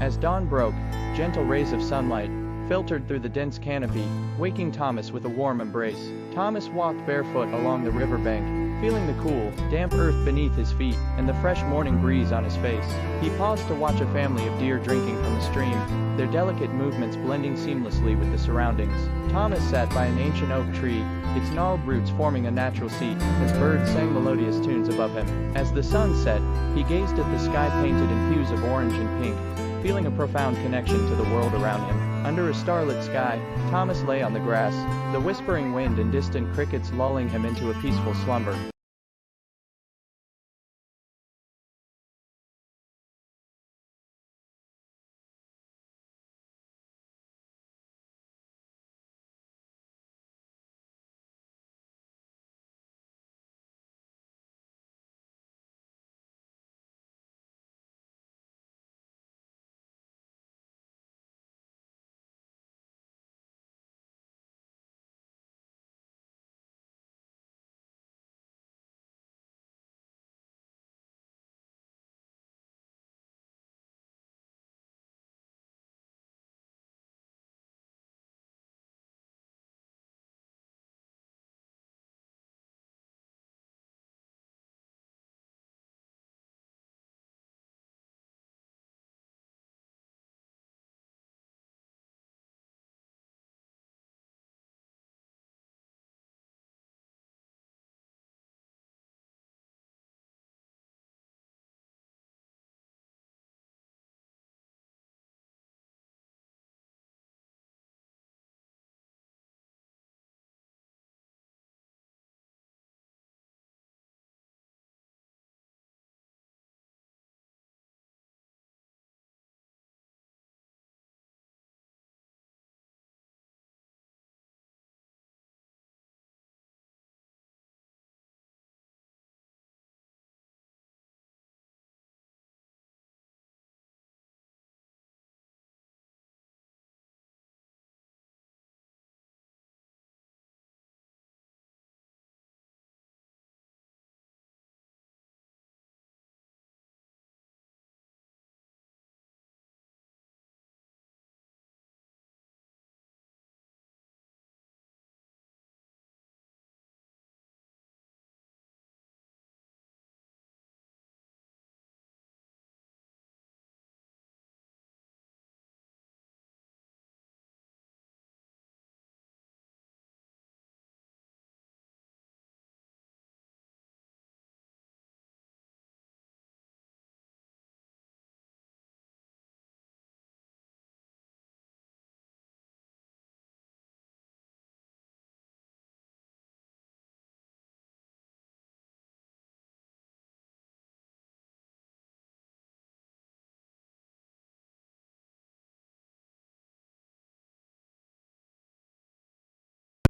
As dawn broke, gentle rays of sunlight filtered through the dense canopy, waking Thomas with a warm embrace. Thomas walked barefoot along the riverbank, feeling the cool, damp earth beneath his feet and the fresh morning breeze on his face. He paused to watch a family of deer drinking from the stream, their delicate movements blending seamlessly with the surroundings. Thomas sat by an ancient oak tree, its gnarled roots forming a natural seat, as birds sang melodious tunes above him. As the sun set, he gazed at the sky painted in hues of orange and pink, feeling a profound connection to the world around him. Under a starlit sky, Thomas lay on the grass, the whispering wind and distant crickets lulling him into a peaceful slumber.